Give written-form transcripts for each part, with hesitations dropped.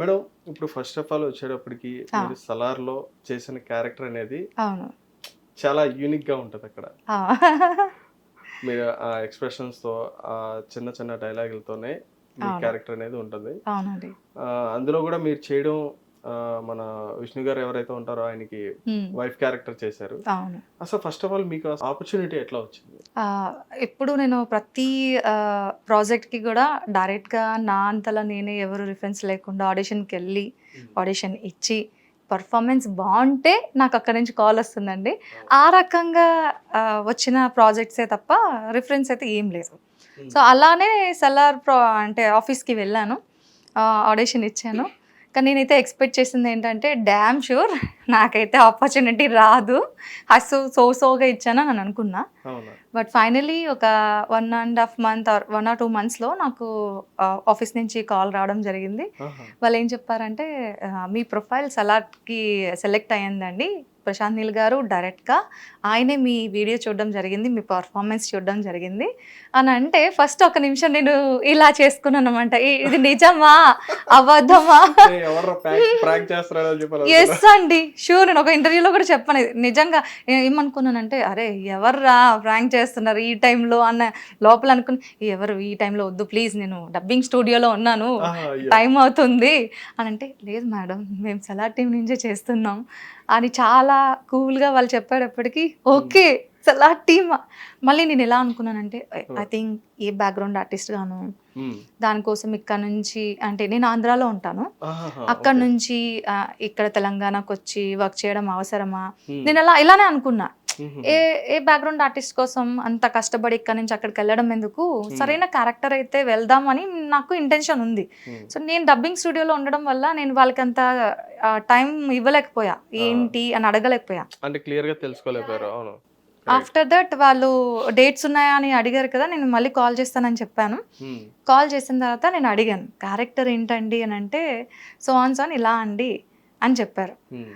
Madam ఇప్పుడు first of all వచ్చేటప్పటికి ఆ! మీరు 'సలార్‌లో' చేసిన క్యారెక్టర్ అనేది అవును. చాలా యూనిక్‌గా ఉంటది అక్కడ. ఆ! మీరు ఆ ఎక్స్‌ప్రెషన్స్‌తో చిన్న చిన్న డైలాగులతోనే మీ అవును. క్యారెక్టర్ అనేది ఉంటుంది. అవునండి. అందులో గూడా మీరు చేయడం మన విష్ణు గారు ఎవరైతే ఉంటారో ఆయనకి హ్మ్. వైఫ్ క్యారెక్టర్ చేశారు. అవును. అసలు ఫస్ట్ ఆఫ్ ఆల్ మీకు ఆపర్చునిటీ ఎట్లా వచ్చింది? ఎప్పుడు నేను ప్రతి ప్రాజెక్ట్‌కి గూడా డైరెక్ట్‌గా నా అంతలా నేనే ఎవరు రిఫరెన్స్ లేకుండా ఆడిషన్‌కెళ్ళి, హ్మ్. ఆడిషన్ ఇచ్చి, పర్ఫార్మెన్స్ బావుంటే నాకక్కడి నుంచి కాలొస్తుందండి. అవును. ఆ రకంగా వచ్చిన ప్రాజెక్ట్సే తప్ప రిఫరెన్స్ అయితే ఏం లేదు. హ్మ్. సో, అలానే సెల్లార్ అంటే ఆఫీస్‌కి వెళ్ళాను. ఆడిషన్ ఇచ్చాను. కానీ నేనైతే ఎక్స్‌పెక్ట్ చేసిందేంటంటే డామ్ ష్యూర్ నాకైతే ఆపర్చునిటీ రాదు. సోగా ఇచ్చానని నేను అనుకున్నా. అవునా? బట్ ఫైనల్లీ ఒక 1½ మంత్ ఆర్ 1 ఆర్ 2 మంత్స్‌లో నాకు ఆఫీస్ నుంచి కాల్ రావడం జరిగింది. ఆహా! వాళ్ళేం చెప్పారంటే మీ ప్రొఫైల్ సలార్‌కి సెలెక్ట్ అయిందండి. ప్రశాంత్ నీల్ గారు డైరెక్ట్‌గా ఆయనే మీ వీడియో చూడడం జరిగింది. మీ పెర్ఫార్మన్స్ చూడడం జరిగింది అనంటే ఫస్ట్ ఒక నిమిషం నేను ఇలా చేసుకున్నాననమాట. ఇది నిజమా? అబద్ధమా? ఎవర్రా ప్రాంక్ చేస్తున్నాడని చెప్పి అనుకున్నా. యెస్ అండి. ష్యూర్ నేను ఒక ఇంటర్వ్యూలో కూడా చెప్పాను. ఇది నిజంగా ఏమనుకున్నానంటే, అరే! ఎవర్రా ప్రాంక్ చేస్తున్నారు ఈ టైంలో అన్న లోపల అనుకుని, ఎవరు ఈ టైంలో వద్దు ప్లీజ్ నేను డబ్బింగ్ స్టూడియోలో ఉన్నాను. ఆహా! అయ్యో! టైం అవుతుంది అనంటే, లేదు మేడం మేము సలార్ టీమ్ నుంచే చేస్తున్నాం అని చాలా కూల్‌గా వాళ్ళు చెప్పేటప్పటికి హ్మ్. ఓకే. సలార్ టీమా? మళ్ళీ నేను ఎలా అనుకున్నానంటే, I oh! Think a background artist గాను హ్మ్. దానికోసం ఇక్కడ నుంచి అంటే నేను ఆంధ్రాలో ఉంటాను. ఆహాహా! అక్కడి ఓకే. నుంచి ఇక్కడ తెలంగాణకొచ్చి వర్క్ చేయడం అవసరమా? హ్మ్. నేను ఇలానే అనుకున్నా. ఏ హుహుహు. ఏ బ్యాక్‌గ్రౌండ్ ఆర్టిస్ట్ కోసం అంత కష్టపడి ఇక్కడి నుంచి అక్కడికెళ్ళడం ఎందుకు? హ్మ్. సరైన క్యారెక్టర్ అయితే వెళ్దామని నాకు ఇంటెన్షన్ ఉంది. హ్మ్. సో, నేను డబ్బింగ్ స్టూడియోలో ఉండడం వల్ల నేను వాళ్ళకంత టైం ఇవ్వలేకపోయా. ఆ! ఏంటి అని అడగలేకపోయా. అంటే క్లియర్‌గా తెలుసుకోలేకపోయారు. అవును. రైట్. ఆఫ్టర్ దట్ వాళ్ళు డేట్స్ ఉన్నాయా అని అడిగారు కదా! నేను మళ్ళీ కాల్ చేస్తానని చెప్పాను. హ్మ్. కాల్ చేసిన తర్వాత నేను అడిగాను. క్యారెక్టర్ ఏంటండి అనంటే, సో ఆన్ సో ఆన్ ఇలా అండి అని చెప్పారు. హ్మ్.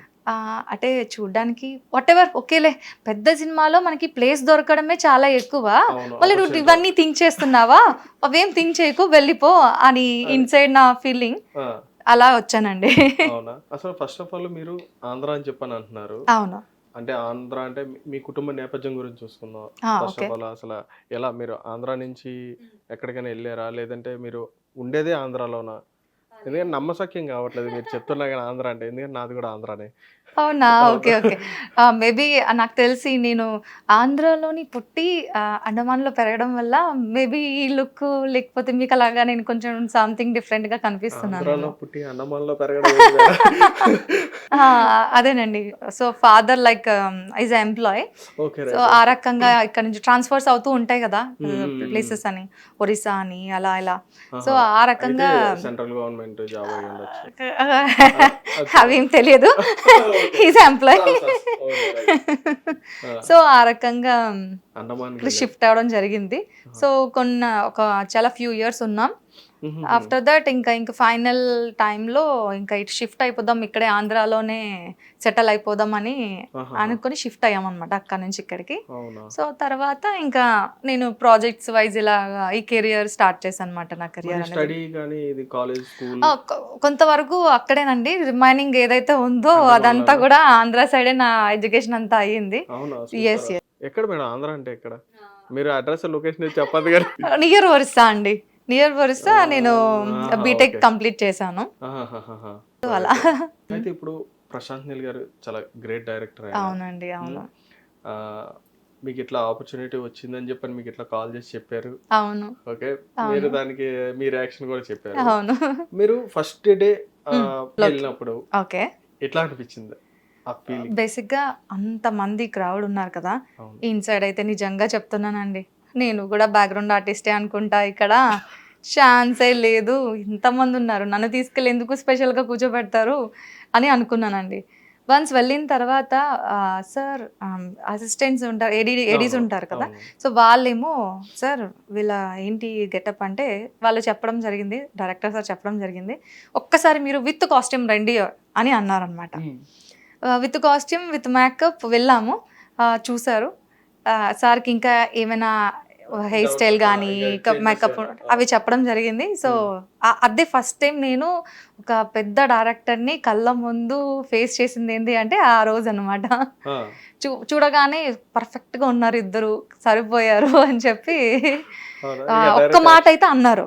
అంటే చూడ్డానికి వాటెవర్ ఓకేలే. పెద్ద సినిమాలో మనకి ప్లేస్ దొరకడమే చాలా ఎక్కువ. అవును. మళ్ళీ నువ్వు ఆపర్చునిటీ ఇవన్నీ థింక్ చేస్తున్నావా? అవేం థింక్ చేయకు వెళ్ళిపో అని అది. ఇన్‌సైడ్ నా ఫీలింగ్. ఆ! అలా వచ్చానండి. అవునా? అసలు ఫస్ట్ ఆఫ్ ఆల్ మీరు ఆంధ్ర అని చెప్పని అంటున్నారు. అవును. అంటే ఆంధ్ర అంటే మీ కుటుంబ నేపథ్యం గురించి చూసుకుందాం. First okay. ఆఫ్ ఆల్ అసల ఎలా మీరు ఆంధ్ర నుంచి ఎక్కడికైనా ఎళ్లారా? లేదంటే మీరు ఉండేదే ఆంధ్రాలోనా? ఎందుకంటే నమ్మశక్యం కావట్లేదు మీరు చెప్తున్నా గాని ఆంధ్ర అంటే. ఎందుకంటే నాది కూడా ఆంధ్రానే. అవునా? అవును. ఓకే. ఓకే. మేబీ నాకు తెలిసి నేను ఆంధ్రాలోని పుట్టి అండమాన్‌లో పెరగడం వల్ల మేబీ ఈ లుక్కు లేకపోతే మీకలాగా నేను కొంచెం సంథింగ్ డిఫరెంట్‌గా ఆంధ్రాలో కనిపిస్తున్నానేమో. పుట్టి అండమాన్‌లో పెరగడం ఏంటి మేడం? ఆ! అదేనండి. So, father like is a employee. Okay. So, right. ఆ ఓకే. రకంగా ఇక్కడ నుంచి ట్రాన్స్‌ఫర్స్ అవుతూ ఉంటాయి గదా! హ్మ్. హ్మ్. హ్మ్. ప్లేసెస్ అని. ఒరిస్సా అని అలా ఇలా. సో, ఆహా! ఆ అయితే రకంగా సెంట్రల్ గవర్నమెంట్ జాబ్ అయ్యుండొచ్చు. ఆ! ఓకే. అవేం తెలియదు. Okay. He is employee. Okay. Right. ఆ! సో, ఆ రకంగా ఇక్కడ అండమాన్‌కెళ్లారు. షిఫ్ట్ అవ్వడం జరిగింది. ఆహా! సో, ఒక చాలా ఫ్యూ ఇయర్స్ ఉన్నాం. హుహుహు. ఆఫ్టర్ దట్ ఇంక ఫైనల్ టైమ్‌లో ఇంకా ఇటు షిఫ్ట్ అయిపోదాం. ఇక్కడే ఆంధ్రాలోనే సెటిల్ అయిపోదామని ఆహాహా! అనుకుని షిఫ్ట్ అయ్యామనమాట అక్కడి నుంచి ఇక్కడికి. అవునా? సో, తర్వాత ఇంకా నేను ప్రాజెక్ట్స్ వైస్ ఇలాగా ఈ కెరియర్ స్టార్ట్ చేశాననమాట నా మరి కెరియర్ అనేది. స్టడీ గాని ఇది కాలేజ్, స్కూల్ ఆ! కొంతవరకు అక్కడేనండి. రిమైనింగ్ ఏదైతే ఉందో అదంతా అండమాన్‌లోనా? గూడా ఆంధ్ర సైడే నా ఎడ్యుకేషన్ అంతా అయ్యింది. అవునా? యెస్. సూపర్. యెస్. ఎక్కడ మేడం ఆంధ్ర అంటే ఎక్కడ? మీరు అడ్రెస్, లొకేషన్ ఏది చెప్పొద్దు గాని. నియర్ ఒరిస్సా అండి. నియర్ ఒరిస్సా నేను ఆహా! BTech okay. కంప్లీట్ చేశాను. ఆహాహాహాహా! సో, అలా. రైట్. అయితే ఇప్పుడు ప్రశాంత్ నీల్ గారు చాలా గ్రేట్ డైరెక్టర్ ఆయన. అవునండి. హ్మ్. అవును. ఆహ్, మీకిట్లా ఆపర్చునిటీ వచ్చిందని చెప్పని మీకిట్లా కాల్ చేసి చెప్పారు. అవును. ఓకే. మీరు అవును. దానికి మీ రియాక్షన్ కూడా చెప్పారు. అవును. మీరు ఫస్ట్ డే హ్మ్. లోకి. ఎళ్ళినప్పుడు ఓకే. ఎట్లా అనిపిచ్చింది? ఆ ఫీలింగ్? బేసిక్‌గా అంతమంది క్రౌడ్ ఉన్నారు కదా! అవును. ఇన్‌సైడ్ అయితే నిజంగా చెప్తున్నానండి. నేను కూడా బ్యాక్‌గ్రౌండ్ ఆర్టిస్టే అనుకుంటా ఇక్కడ. ఛాన్సే లేదు. ఇంతమందున్నారు. నన్ను తీసుకెళ్ళి ఎందుకు స్పెషల్‌గా కూర్చోబెడతారు అని అనుకున్నానండి. వన్స్ వెళ్ళిన తర్వాత సార్ అసిస్టెంట్స్ ఉంటారు. ఏడీస్ అవును. ఉంటారు కదా! అవును. సో, వాళ్ళేమో సార్ వీళ్ళ ఏంటి గెటప్ అంటే వాళ్ళు చెప్పడం జరిగింది. డైరెక్టర్ సార్ చెప్పడం జరిగింది. ఒక్కసారి మీరు విత్ కాస్ట్యూమ్ రండి అని అన్నారనమాట. హ్మ్. విత్ కాస్ట్యూమ్, విత్ మేకప్ వెళ్ళాము. చూసారు. సార్‌కి ఇంకా ఏమైనా హెయిర్ స్టైల్ కానీ మేకప్ అవి చెప్పడం జరిగింది. సో అదే ఫస్ట్ టైం నేను ఒక పెద్ద డైరెక్టర్ని కళ్ళ ముందు ఫేస్ చేసింది ఏంటి అంటే ఆ రోజు అనమాట. చూడగానే పర్ఫెక్ట్గా ఉన్నారు ఇద్దరు, సరిపోయారు అని చెప్పి ఒక్క మాట అయితే అన్నారు.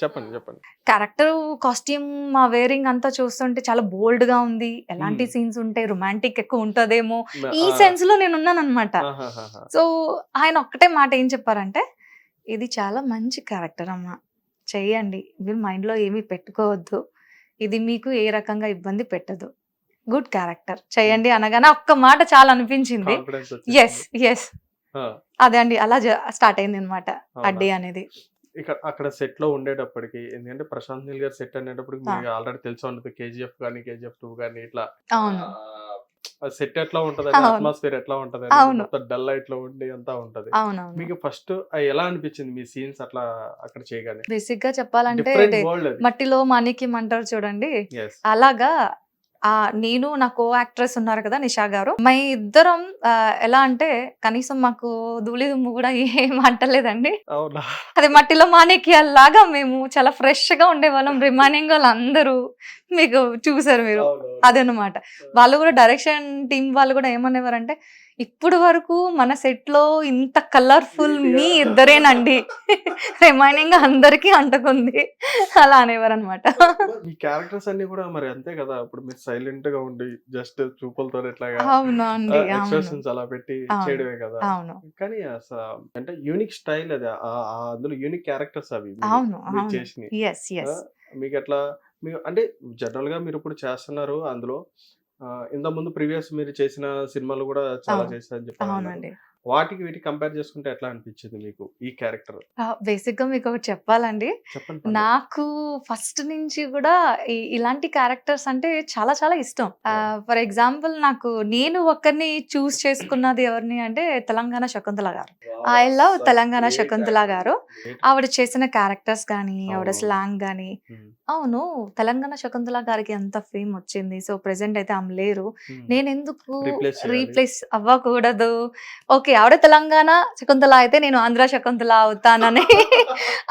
చెప్పండి చెప్పండి. క్యారెక్టర్ కాస్ట్యూమ్ మా వేరింగ్ అంతా చూస్తుంటే చాలా బోల్డ్ గా ఉంది. ఎలాంటి సీన్స్ ఉంటాయి, రొమాంటిక్ ఎక్కువ ఉంటదేమో ఈ సెన్స్ లో నేను ఉన్నాను అనమాట. సో ఆయన ఒక్కటే మాట ఏం చెప్పారంటే, ఇది చాలా మంచి క్యారెక్టర్ అమ్మా, చెయ్యండి, మీరు మైండ్ లో ఏమీ పెట్టుకోవద్దు, ఇది మీకు ఏ రకంగా ఇబ్బంది పెట్టదు, గుడ్ క్యారెక్టర్ చేయండి అనగానే ఒక్క మాట చాలా అనిపించింది. ఎస్ ఎస్ అదే అండి, అలా స్టార్ట్ అయింది అనమాట అడ్డీ అనేది. అక్కడ సెట్ లో ఉండేటప్పటికి, ఎందుకంటే ప్రశాంత్ నీల్ గారు సెట్ అనేటప్పటికి మీకు ఆల్రెడీ తెలిసి ఉంటుంది, KGF కానీ KGF 2 కానీ ఇట్లా సెట్ ఎట్లా ఉంటది, అట్మాస్ఫియర్ ఎట్లా ఉంటది, మొత్తం డల్ లైట్ లో ఉండి అంతా ఉంటది. మీకు ఫస్ట్ ఎలా అనిపించింది మీ సీన్స్ అట్లా అక్కడ చేయగానే? బేసిక్ గా చెప్పాలంటే మట్టిలో మాణిక్యం అంటారు చూడండి, అలాగా నేను నా కో యాక్ట్రెస్ ఉన్నారు కదా నిషా గారు, మా ఇద్దరం ఎలా అంటే కనీసం మాకు ధూళి దుమ్ము కూడా ఏం అంటలేదండి. అది మట్టిలో మాణిక్యాల్లాగా మేము చాలా ఫ్రెష్ గా ఉండేవాళ్ళం. రిమైనింగ్ వాళ్ళందరూ మీకు చూసారు మీరు, అదనమాట. వాళ్ళు కూడా డైరెక్షన్ టీం వాళ్ళు కూడా ఏమనేవారంటే, ఇప్పుడు వరకు మన సెట్ లో ఇంత కలర్ఫుల్ మీ ఇద్దరేనండి, రిమైనింగ్ అందరికీ అంటుకుంది అలా అనేవారు అనమాట. ఈ క్యారెక్టర్స్ అన్ని కూడా మరి అంతే కదా, ఇప్పుడు మీరు సైలెంట్ గా ఉండి జస్ట్ చూపులతో ఎట్లాగా ఎక్స్ప్రెషన్స్ అలా పెట్టి చేయడమే కదా. కానీ అసలు అంటే యూనిక్ స్టైల్ అది, అందులో యూనిక్ క్యారెక్టర్స్ అవి చేసినాయి. మీకు ఎట్లా అంటే జనరల్ గా మీరు ఇప్పుడు చేస్తున్నారు అందులో, ఇంత ముందు ప్రీవియస్ మీరు చేసిన సినిమాలు కూడా చాలా చేశారని చెప్పారు. వాటికి వీటికి కంపేర్ చేసుకుంటే ఎట్లా అనిపించింది మీకు ఈ క్యారెక్టర్? బేసిక్ గా మీకు ఒకటి చెప్పాలండి, నాకు ఫస్ట్ నుంచి కూడా ఇలాంటి క్యారెక్టర్స్ అంటే చాలా చాలా ఇష్టం. ఫర్ ఎగ్జాంపుల్ నాకు నేను ఒక్కరిని చూస్ చేసుకున్నది ఎవరిని అంటే తెలంగాణ శకుంతల గారు. ఐ లవ్ తెలంగాణ శకుంతల గారు. ఆవిడ చేసిన క్యారెక్టర్స్ కానీ, ఆవిడ స్లాంగ్ కానీ, అవును తెలంగాణ శకుంతల గారికి ఎంత ఫేమ్ వచ్చింది. సో ప్రెసెంట్ అయితే ఆమె లేరు, నేను ఎందుకు రీప్లేస్ అవ్వకూడదు, ఓకే ఆవిడ తెలంగాణ శకుంతల అయితే నేను ఆంధ్ర శకుంతల అవుతానని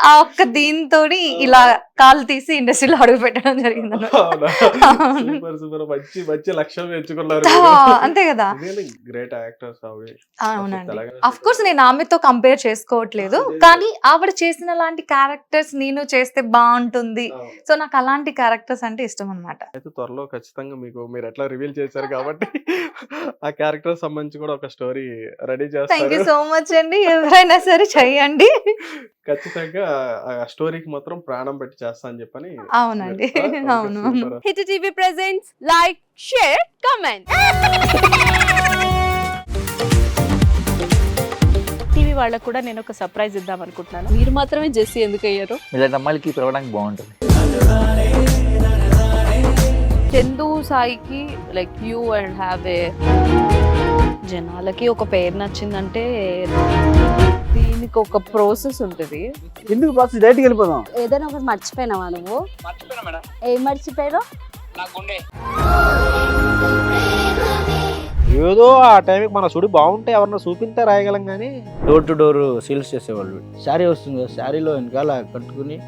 ఆ ఒక్క దీంతో ఇలా కాలు తీసి ఇండస్ట్రీలో అడుగు పెట్టడం జరిగింది. అంతే కదా. అవునండి, అఫ్ కోర్స్ నేను ఆమెతో కంపేర్ చేసుకోవట్లేదు, కానీ ఆవిడ చేసిన లాంటి క్యారెక్టర్స్ నేను చేస్తే బాగుంటుంది. సో నాకు అలాంటి క్యారెక్టర్స్ అంటే ఇష్టం అనమాట. అయితే త్వరలో ఖచ్చితంగా మీకు మీరు ఎట్లా రివీల్ చేశారు కాబట్టి ఆ క్యారెక్టర్ సంబంధించి కూడా ఒక స్టోరీ రెడీ చేస్తారు. థ్యాంక్ యూ సో మచ్ అండి, ఎవరైనా సరే చెయ్యండి. ఖచ్చితంగా ఆ స్టోరీకి మాత్రం ప్రాణం పెట్టి చేస్తా అని చెప్పని. అవునండి, అవును. Hit TV presents like, share, comment. TV వాళ్ళకు కూడా నేను ఒక సర్ప్రైజ్ ఇద్దాం అనుకుంటున్నాను. మీరు మాత్రమే జెస్సీ ఎందుకు అయ్యారు? ఇలాంటి అమ్మాయిలకి పిలవడానికి బాగుంటుంది. చందు సాయికి like you and have a, జనాలకి ఒక పేరు నచ్చిందంటే దీనికి ఒక ప్రాసెస్ ఉంటుంది. ఎందుకు ప్రాసెస్ డైరెక్ట్ వెళ్ళిపోదాం. ఏదైనా ఒకటి మర్చిపోయినావా నువ్వు? ఏం మర్చిపోయావు? ఏదో ఆ టైంకి మన సుడి బాగుంటే ఎవరన్నా చూపిస్తే రాయగలం, కానీ డోర్ టు డోర్ సేల్స్ చేసేవాళ్ళు. శారీ వస్తుంది కదా, శారీలో వెనకాల కట్టుకుని